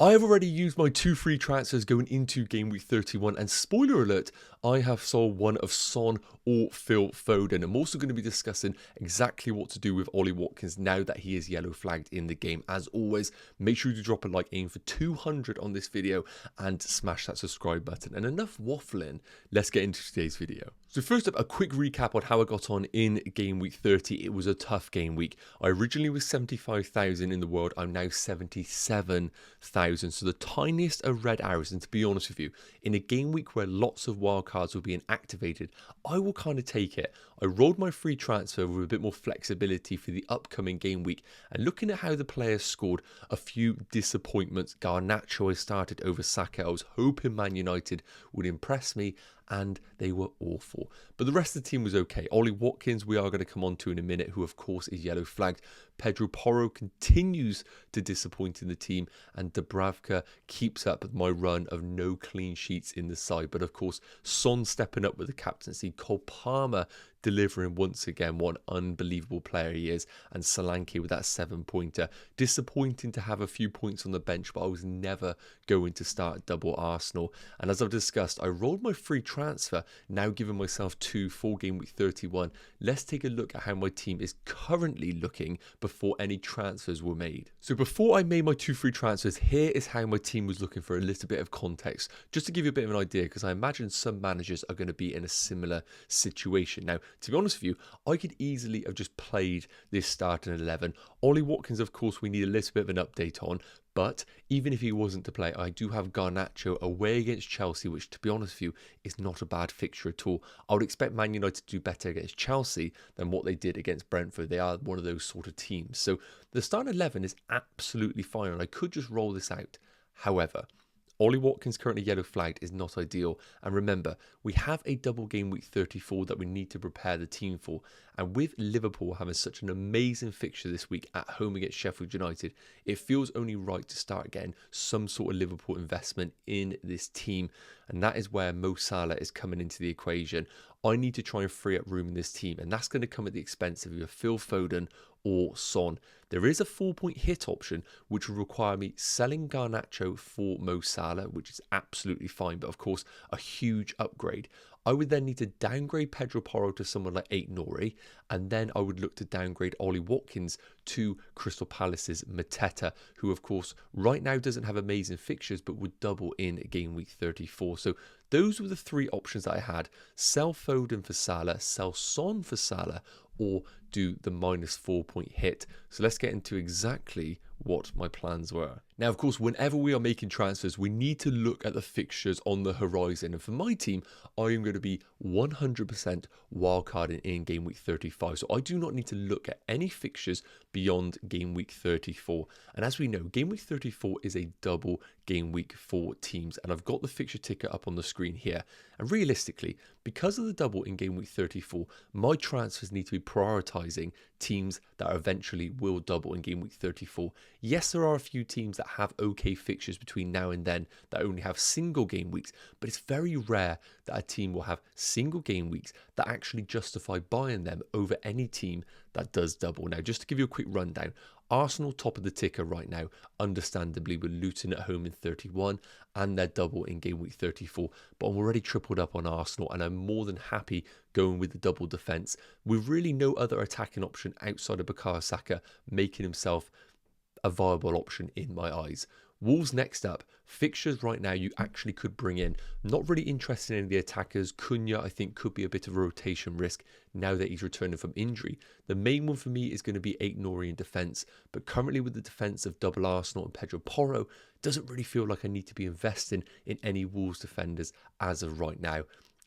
I have already used my 2 free transfers going into game week 31, and spoiler alert, I have sold one of Son or Phil Foden. I'm also going to be discussing exactly what to do with Ollie Watkins now that he is yellow flagged in the game. As always, make sure to drop a like, aim for 200 on this video, and smash that subscribe button. And enough waffling, let's get into today's video. So first up, a quick recap on how I got on in game week 30. It was a tough game week. I originally was 75,000 in the world. I'm now 77,000. So the tiniest of red arrows. And to be honest with you, in a game week where lots of wildcards were being activated, I will kind of take it. I rolled my free transfer with a bit more flexibility for the upcoming game week. And looking at how the players scored, a few disappointments. Garnacho has started over Saka. I was hoping Man United would impress me, and they were awful. But the rest of the team was okay. Ollie Watkins, we are going to come on to in a minute, who of course is yellow flagged. Pedro Porro continues to disappoint in the team, and Dubravka keeps up my run of no clean sheets in the side. But of course, Son stepping up with the captaincy, Cole Palmer delivering once again, what an unbelievable player he is, and Solanke with that 7-pointer. Disappointing to have a few points on the bench, but I was never going to start double Arsenal. And as I've discussed, I rolled my free transfer, now giving myself 2 for game week 31. Let's take a look at how my team is currently looking before any transfers were made. So before I made my 2 free transfers, here is how my team was looking for a little bit of context, just to give you a bit of an idea, because I imagine some managers are going to be in a similar situation. Now, to be honest with you, I could easily have just played this starting 11. Ollie Watkins, of course, we need a little bit of an update on. But even if he wasn't to play, I do have Garnacho away against Chelsea, which, to be honest with you, is not a bad fixture at all. I would expect Man United to do better against Chelsea than what they did against Brentford. They are one of those sort of teams. So the starting 11 is absolutely fine, and I could just roll this out. However, Ollie Watkins currently yellow flagged is not ideal, and remember, we have a double game week 34 that we need to prepare the team for, and with Liverpool having such an amazing fixture this week at home against Sheffield United, it feels only right to start getting some sort of Liverpool investment in this team, and that is where Mo Salah is coming into the equation. I need to try and free up room in this team, and that's going to come at the expense of either Phil Foden or Son. There is a 4-point hit option, which will require me selling Garnacho for Mo Salah, which is absolutely fine, but of course a huge upgrade. I would then need to downgrade Pedro Porro to someone like Nori, and then I would look to downgrade Ollie Watkins to Crystal Palace's Mateta, who of course right now doesn't have amazing fixtures, but would double in game week 34. So those were the 3 options that I had: sell Foden for Salah, sell Son for Salah, or do the minus 4-point hit. So let's get into exactly what my plans were. Now, of course, whenever we are making transfers, we need to look at the fixtures on the horizon. And for my team, I am going to be 100% wildcarding in game week 35. So I do not need to look at any fixtures beyond game week 34. And as we know, game week 34 is a double game week for teams. And I've got the fixture ticker up on the screen here. And realistically, because of the double in game week 34, my transfers need to be prioritizing teams that eventually will double in game week 34. Yes, there are a few teams that have okay fixtures between now and then that only have single game weeks, but it's very rare that a team will have single game weeks that actually justify buying them over any team that does double. Now, just to give you a quick rundown, Arsenal top of the ticker right now, understandably, with Luton at home in 31 and their double in game week 34. But I'm already tripled up on Arsenal, and I'm more than happy going with the double defence, with really no other attacking option outside of Bukayo Saka making himself a viable option in my eyes. Wolves next up. Fixtures right now you actually could bring in. Not really interested in the attackers. Cunha, I think, could be a bit of a rotation risk now that he's returning from injury. The main one for me is going to be Nori in defence, but currently with the defence of double Arsenal and Pedro Porro, doesn't really feel like I need to be investing in any Wolves defenders as of right now.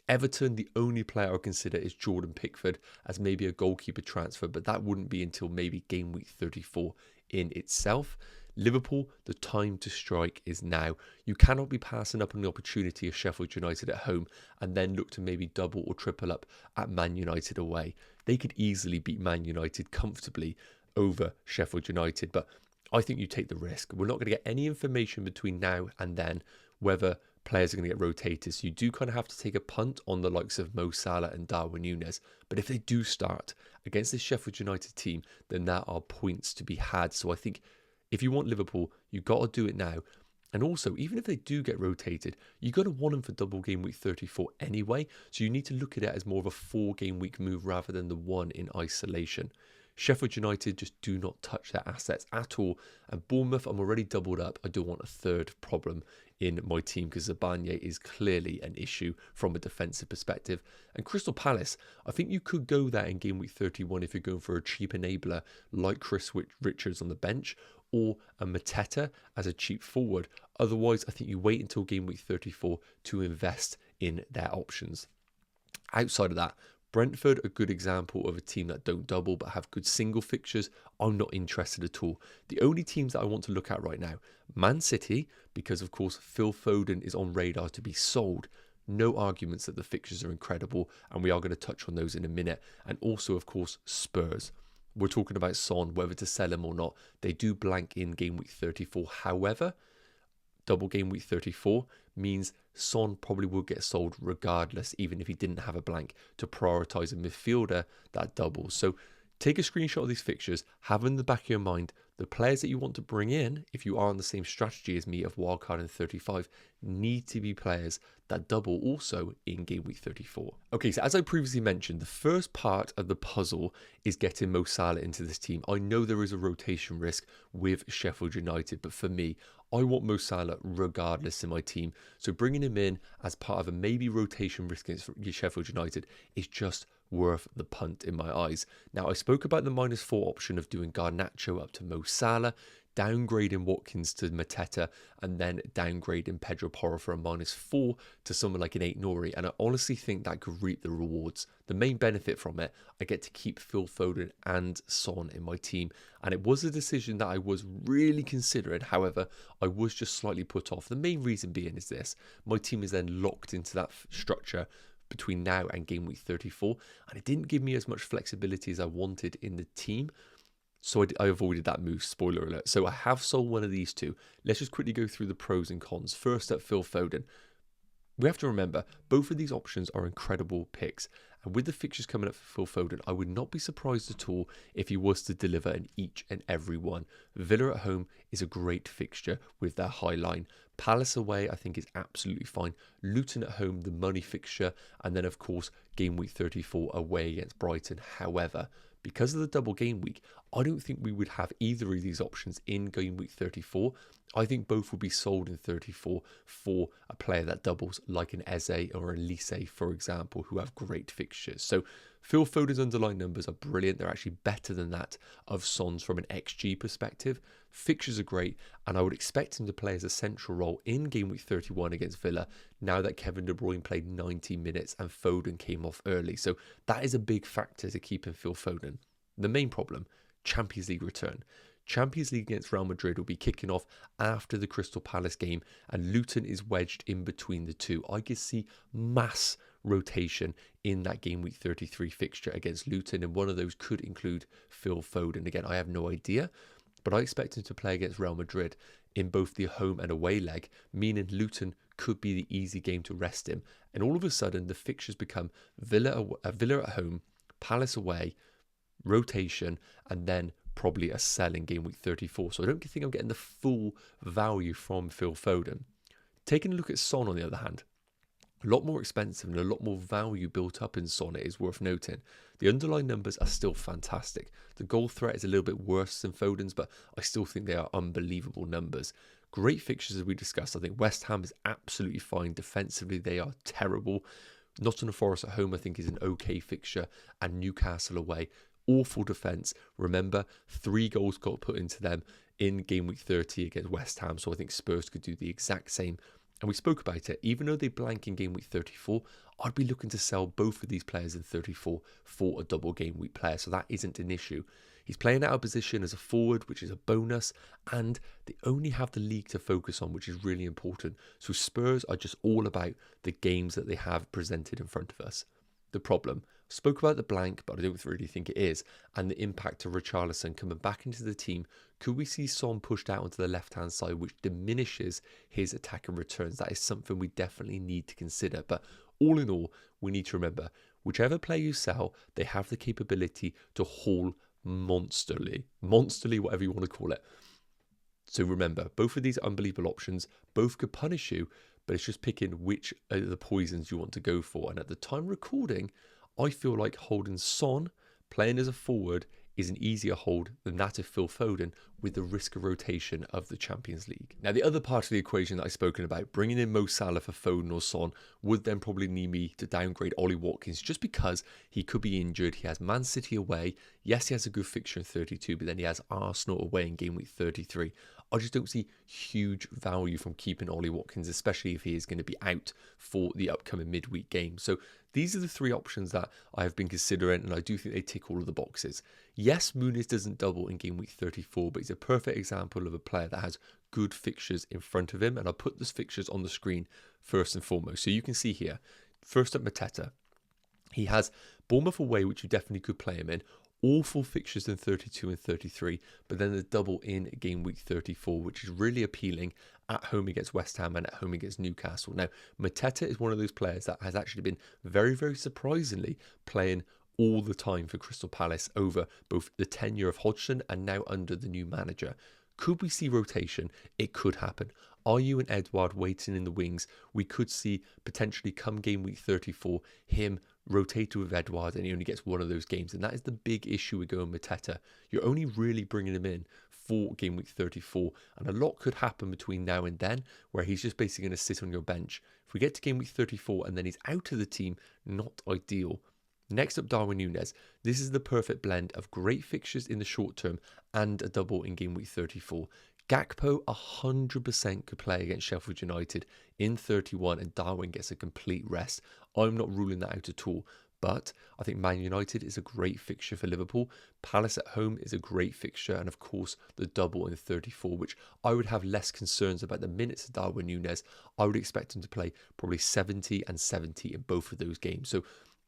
Everton, the only player I consider is Jordan Pickford as maybe a goalkeeper transfer, but that wouldn't be until maybe game week 34 in itself. Liverpool, the time to strike is now. You cannot be passing up on the opportunity of Sheffield United at home and then look to maybe double or triple up at Man United away. They could easily beat Man United comfortably over Sheffield United, but I think you take the risk. We're not going to get any information between now and then whether players are going to get rotated. So you do kind of have to take a punt on the likes of Mo Salah and Darwin Núñez. But if they do start against this Sheffield United team, then there are points to be had. So I think if you want Liverpool, you've got to do it now. And also, even if they do get rotated, you're going to want them for double game week 34 anyway. So you need to look at it as more of a 4-game week move rather than the one in isolation. Sheffield United just do not touch their assets at all. And Bournemouth, I'm already doubled up. I don't want a third problem in my team because Zabanye is clearly an issue from a defensive perspective. And Crystal Palace, I think you could go there in game week 31 if you're going for a cheap enabler like Chris Richards on the bench, or a Mateta as a cheap forward. Otherwise, I think you wait until game week 34 to invest in their options. Outside of that, Brentford, a good example of a team that don't double but have good single fixtures. I'm not interested at all. The only teams that I want to look at right now, Man City, because of course Phil Foden is on radar to be sold. No arguments that the fixtures are incredible, and we are going to touch on those in a minute. And also, of course, Spurs. We're talking about Son, whether to sell him or not. They do blank in game week 34. However, double game week 34 means Son probably will get sold regardless, even if he didn't have a blank, to prioritise a midfielder that doubles. So take a screenshot of these fixtures, have in the back of your mind the players that you want to bring in, if you are on the same strategy as me of wildcard in 35, need to be players that double also in game week 34. Okay, so as I previously mentioned, the first part of the puzzle is getting Mo Salah into this team. I know there is a rotation risk with Sheffield United, but for me, I want Mo Salah regardless in my team. So bringing him in as part of a maybe rotation risk against Sheffield United is just worth the punt in my eyes. Now, I spoke about the -4 option of doing Garnacho up to Mo Salah, downgrading Watkins to Mateta, and then downgrading Pedro Porro for a -4 to someone like an 8 Nori. And I honestly think that could reap the rewards. The main benefit from it, I get to keep Phil Foden and Son in my team. And it was a decision that I was really considering. However, I was just slightly put off. The main reason being is this: my team is then locked into that structure between now and game week 34, and it didn't give me as much flexibility as I wanted in the team. So I avoided that move, spoiler alert. So I have sold one of these two. Let's just quickly go through the pros and cons. First up, Phil Foden. We have to remember, both of these options are incredible picks. And with the fixtures coming up for Phil Foden, I would not be surprised at all if he was to deliver in each and every one. Villa at home is a great fixture with their high line. Palace away, I think, is absolutely fine. Luton at home, the money fixture. And then, of course, game week 34 away against Brighton. However, because of the double game week, I don't think we would have either of these options in game week 34. I think both will be sold in 34 for a player that doubles, like an Eze or a Lise, for example, who have great fixtures. So Phil Foden's underlying numbers are brilliant. They're actually better than that of Son's from an XG perspective. Fixtures are great, and I would expect him to play as a central role in game week 31 against Villa, now that Kevin De Bruyne played 90 minutes and Foden came off early. So that is a big factor to keeping Phil Foden. The main problem, Champions League return. Champions League against Real Madrid will be kicking off after the Crystal Palace game, and Luton is wedged in between the two. I could see mass rotation in that game week 33 fixture against Luton, and one of those could include Phil Foden. Again, I have no idea, but I expect him to play against Real Madrid in both the home and away leg, meaning Luton could be the easy game to rest him. And all of a sudden, the fixtures become Villa at home, Palace away, rotation, and then probably a sell in game week 34. So I don't think I'm getting the full value from Phil Foden. Taking a look at Son, on the other hand, a lot more expensive and a lot more value built up in Son, it is worth noting. The underlying numbers are still fantastic. The goal threat is a little bit worse than Foden's, but I still think they are unbelievable numbers. Great fixtures, as we discussed. I think West Ham is absolutely fine. Defensively, they are terrible. Nottingham Forest at home, I think, is an okay fixture, and Newcastle away, awful defence. Remember, 3 goals got put into them in game week 30 against West Ham, so I think Spurs could do the exact same. And we spoke about it, even though they blank in game week 34, I'd be looking to sell both of these players in 34 for a double game week player, so that isn't an issue. He's playing out of position as a forward, which is a bonus, and they only have the league to focus on, which is really important. So Spurs are just all about the games that they have presented in front of us. The problem, spoke about the blank, but I don't really think it is, and the impact of Richarlison coming back into the team. Could we see Son pushed out onto the left-hand side, which diminishes his attack and returns? That is something we definitely need to consider. But all in all, we need to remember, whichever player you sell, they have the capability to haul monsterly, whatever you want to call it. So remember, both of these are unbelievable options. Both could punish you, but it's just picking which of the poisons you want to go for. And at the time recording, I feel like holding Son, playing as a forward, is an easier hold than that of Phil Foden with the risk of rotation of the Champions League. Now, the other part of the equation that I've spoken about, bringing in Mo Salah for Foden or Son, would then probably need me to downgrade Ollie Watkins just because he could be injured. He has Man City away. Yes, he has a good fixture in 32, but then he has Arsenal away in game week 33. I just don't see huge value from keeping Ollie Watkins, especially if he is going to be out for the upcoming midweek game. So these are the three options that I have been considering, and I do think they tick all of the boxes. Yes, Muniz doesn't double in game week 34, but he's a perfect example of a player that has good fixtures in front of him, and I'll put those fixtures on the screen first and foremost. So you can see here, first up, Mateta. He has Bournemouth away, which you definitely could play him in. Awful fixtures in 32 and 33, but then the double in game week 34, which is really appealing at home against West Ham and at home against Newcastle. Now, Mateta is one of those players that has actually been very, very surprisingly playing all the time for Crystal Palace over both the tenure of Hodgson and now under the new manager. Could we see rotation? It could happen. Are you and Edouard waiting in the wings? We could see potentially come game week 34, him rotate with Edouard and he only gets one of those games. And that is the big issue with going Mateta. You're only really bringing him in for game week 34. And a lot could happen between now and then where he's just basically going to sit on your bench. If we get to game week 34 and then he's out of the team, not ideal. Next up, Darwin Núñez. This is the perfect blend of great fixtures in the short term and a double in game week 34. Gakpo 100% could play against Sheffield United in 31 and Darwin gets a complete rest. I'm not ruling that out at all, but I think Man United is a great fixture for Liverpool. Palace at home is a great fixture, and of course the double in 34, which I would have less concerns about the minutes of Darwin Núñez. I would expect him to play probably 70 and 70 in both of those games. So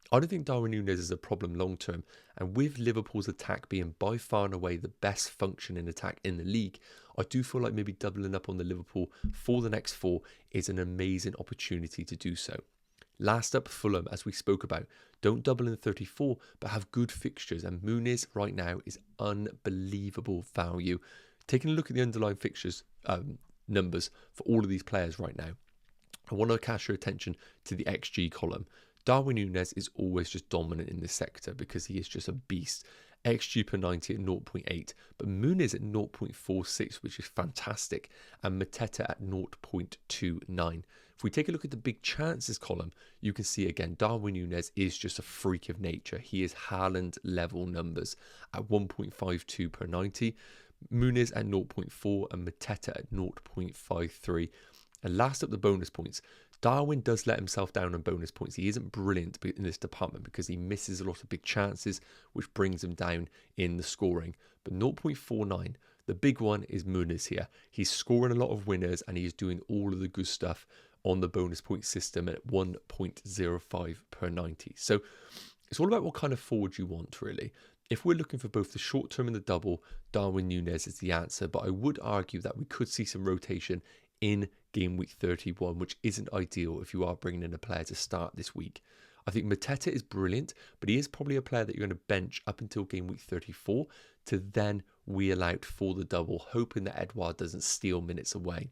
I don't think Darwin Núñez is a problem long term, and with Liverpool's attack being by far and away the best functioning attack in the league, I do feel like maybe doubling up on the Liverpool for the next four is an amazing opportunity to do so. Last up, Fulham, as we spoke about. Don't double in 34, but have good fixtures, and Muniz right now is unbelievable value. Taking a look at the underlying fixtures numbers for all of these players right now, I want to catch your attention to the XG column. Darwin Núñez is always just dominant in this sector because he is just a beast. XG per 90 at 0.8, but Muniz at 0.46, which is fantastic, and Mateta at 0.29. If we take a look at the big chances column, you can see again, Darwin Núñez is just a freak of nature. He is Haaland level numbers at 1.52 per 90, Muniz at 0.4 and Mateta at 0.53. And last up, the bonus points. Darwin does let himself down on bonus points. He isn't brilliant in this department because he misses a lot of big chances, which brings him down in the scoring. But 0.49, the big one is Muniz here. He's scoring a lot of winners and he's doing all of the good stuff on the bonus point system at 1.05 per 90. So it's all about what kind of forward you want, really. If we're looking for both the short term and the double, Darwin Núñez is the answer. But I would argue that we could see some rotation in game week 31, which isn't ideal if you are bringing in a player to start this week. I think Mateta is brilliant, but he is probably a player that you're going to bench up until game week 34 to then wheel out for the double, hoping that Edouard doesn't steal minutes away.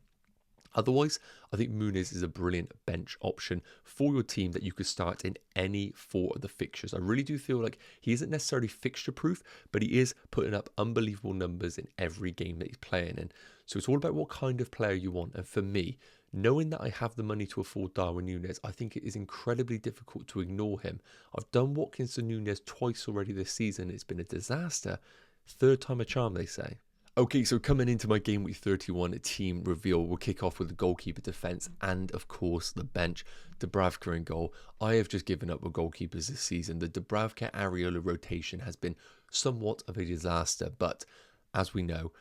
Otherwise, I think Muniz is a brilliant bench option for your team that you could start in any four of the fixtures. I really do feel like he isn't necessarily fixture proof, but he is putting up unbelievable numbers in every game that he's playing in. So it's all about what kind of player you want. And for me, knowing that I have the money to afford Darwin Núñez, I think it is incredibly difficult to ignore him. I've done Watkins and Núñez twice already this season. It's been a disaster. Third time a charm, they say. Okay, so coming into my game week 31 team reveal, we'll kick off with the goalkeeper, defence, and of course the bench. Dubravka in goal. I have just given up with goalkeepers this season. The Dubravka Areola rotation has been somewhat of a disaster, but as we know,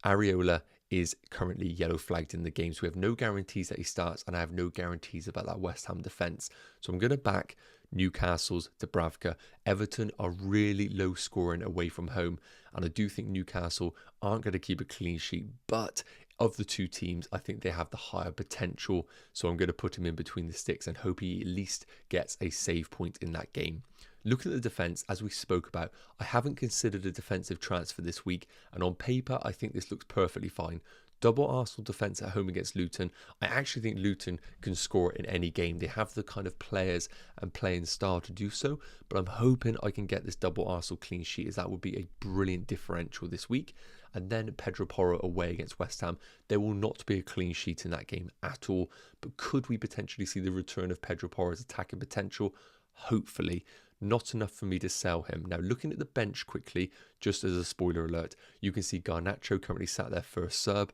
Areola is currently yellow flagged in the game, so we have no guarantees that he starts, and I have no guarantees about that West Ham defence. So I'm going to back Newcastle's Dubravka. Everton are really low scoring away from home, and I do think Newcastle aren't going to keep a clean sheet, but of the two teams, I think they have the higher potential, so I'm going to put him in between the sticks and hope he at least gets a save point in that game. looking at the defence, as we spoke about, I haven't considered a defensive transfer this week, and on paper, I think this looks perfectly fine. Double Arsenal defence at home against Luton. I actually think Luton can score in any game. They have the kind of players and playing style to do so, but I'm hoping I can get this double Arsenal clean sheet, as that would be a brilliant differential this week. And then Pedro Porro away against West Ham. There will not be a clean sheet in that game at all, but could we potentially see the return of Pedro Porro's attacking potential? Hopefully. Not enough for me to sell him. Now, looking at the bench quickly, just as a spoiler alert, you can see Garnacho currently sat there for a sub.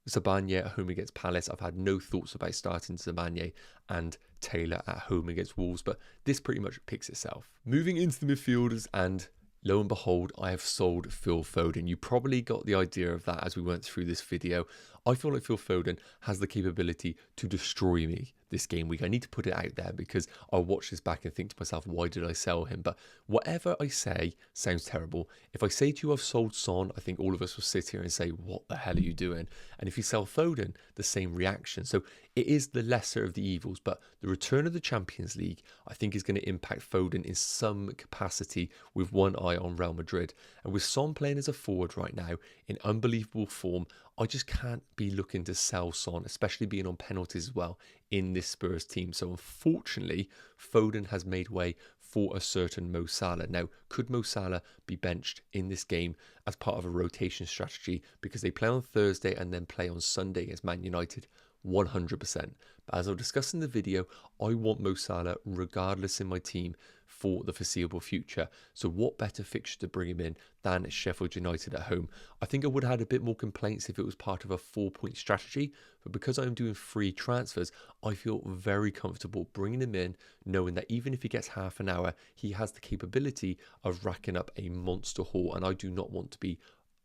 Zabanne at home against Palace. I've had no thoughts about starting Zabanne and Taylor at home against Wolves, but this pretty much picks itself. Moving into the midfielders, and lo and behold, I have sold Phil Foden. You probably got the idea of that as we went through this video. I feel like Phil Foden has the capability to destroy me this game week. I need to put it out there because I'll watch this back and think to myself, why did I sell him? But whatever I say sounds terrible. If I say to you I've sold Son, I think all of us will sit here and say, what the hell are you doing? And if you sell Foden, the same reaction. So it is the lesser of the evils, but the return of the Champions League, I think, is going to impact Foden in some capacity with one eye on Real Madrid. And with Son playing as a forward right now in unbelievable form, I just can't be looking to sell Son, especially being on penalties as well in this Spurs team. So unfortunately, Foden has made way for a certain Mo Salah. Now, could Mo Salah be benched in this game as part of a rotation strategy because they play on Thursday and then play on Sunday against Man United? 100%. But as I'll discuss in the video, I want Mo Salah regardless in my team for the foreseeable future. So what better fixture to bring him in than Sheffield United at home? I think I would have had a bit more complaints if it was part of a 4-point strategy, but because I'm doing free transfers, I feel very comfortable bringing him in, knowing that even if he gets half an hour, he has the capability of racking up a monster haul, and I do not want to be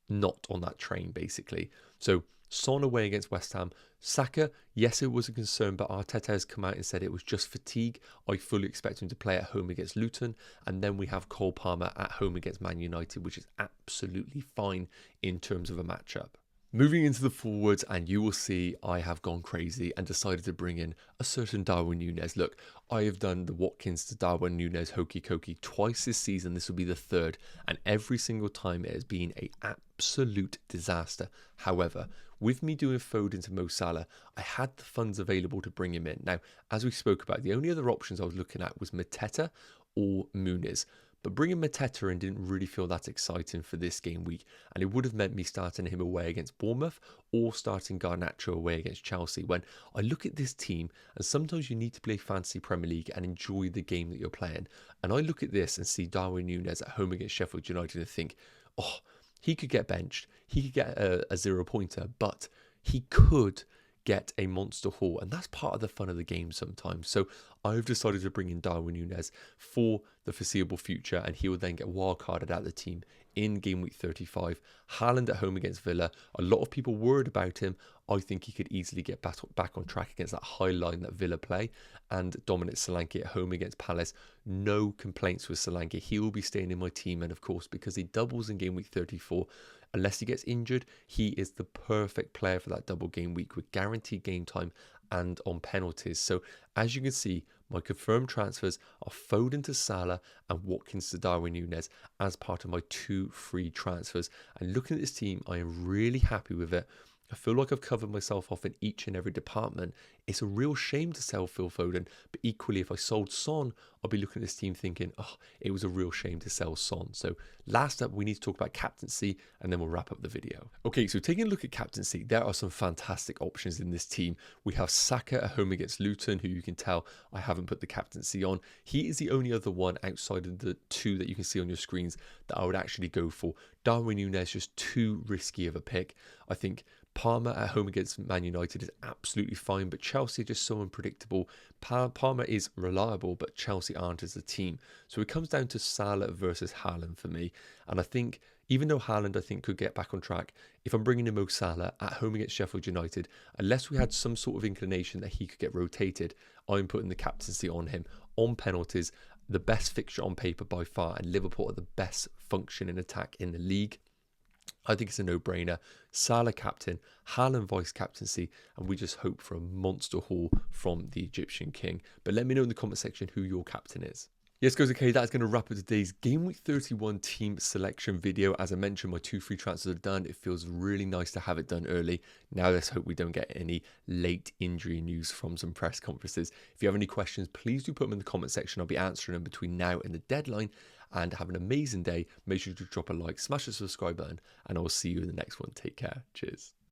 not on that train, basically. So Son away against West Ham. Saka, yes, it was a concern, but Arteta has come out and said it was just fatigue. I fully expect him to play at home against Luton. And then we have Cole Palmer at home against Man United, which is absolutely fine in terms of a matchup. Moving into the forwards, and you will see I have gone crazy and decided to bring in a certain Darwin Núñez. Look, I have done the Watkins to Darwin Núñez hokey cokey twice this season. This will be the third, and every single time it has been an absolute disaster. However, with me doing Foden to Mo Salah, I had the funds available to bring him in. Now, as we spoke about, the only other options I was looking at was Mateta or Muniz. But bringing Mateta in didn't really feel that exciting for this game week, and it would have meant me starting him away against Bournemouth or starting Garnacho away against Chelsea. When I look at this team, and sometimes you need to play fantasy Premier League and enjoy the game that you're playing, and I look at this and see Darwin Núñez at home against Sheffield United and think, oh, he could get benched, he could get a 0-pointer, but he could get a monster haul, and that's part of the fun of the game sometimes. So I've decided to bring in Darwin Núñez for the foreseeable future, and he will then get wildcarded out of the team in game week 35. Haaland at home against Villa. A lot of people worried about him. I think he could easily get back on track against that high line that Villa play. And Dominic Solanke at home against Palace. No complaints with Solanke. He will be staying in my team, and of course, because he doubles in game week 34, unless he gets injured, he is the perfect player for that double game week with guaranteed game time and on penalties. So as you can see, my confirmed transfers are Foden to Salah and Watkins to Darwin Núñez as part of my 2 free transfers. And looking at this team, I am really happy with it. I feel like I've covered myself off in each and every department. It's a real shame to sell Phil Foden, but equally, if I sold Son, I'll be looking at this team thinking, oh, it was a real shame to sell Son. So last up, we need to talk about captaincy, and then we'll wrap up the video. Okay, so taking a look at captaincy, there are some fantastic options in this team. We have Saka at home against Luton, who you can tell I haven't put the captaincy on. He is the only other one outside of the 2 that you can see on your screens that I would actually go for. Darwin Núñez, just too risky of a pick. I think Palmer at home against Man United is absolutely fine, but Chelsea are just so unpredictable. Palmer is reliable, but Chelsea aren't as a team. So it comes down to Salah versus Haaland for me. And I think, even though Haaland, I think, could get back on track, if I'm bringing in Mo Salah at home against Sheffield United, unless we had some sort of inclination that he could get rotated, I'm putting the captaincy on him on penalties. The best fixture on paper by far, and Liverpool are the best functioning attack in the league. I think it's a no-brainer. Salah captain, Haaland vice captaincy, and we just hope for a monster haul from the Egyptian king. But let me know in the comment section who your captain is. Yes, guys, okay, that's going to wrap up today's Game Week 31 team selection video. As I mentioned, my 2 free transfers are done. It feels really nice to have it done early. Now let's hope we don't get any late injury news from some press conferences. If you have any questions, please do put them in the comment section. I'll be answering them between now and the deadline. And have an amazing day. Make sure to drop a like, smash the subscribe button, and I will see you in the next one. Take care. Cheers.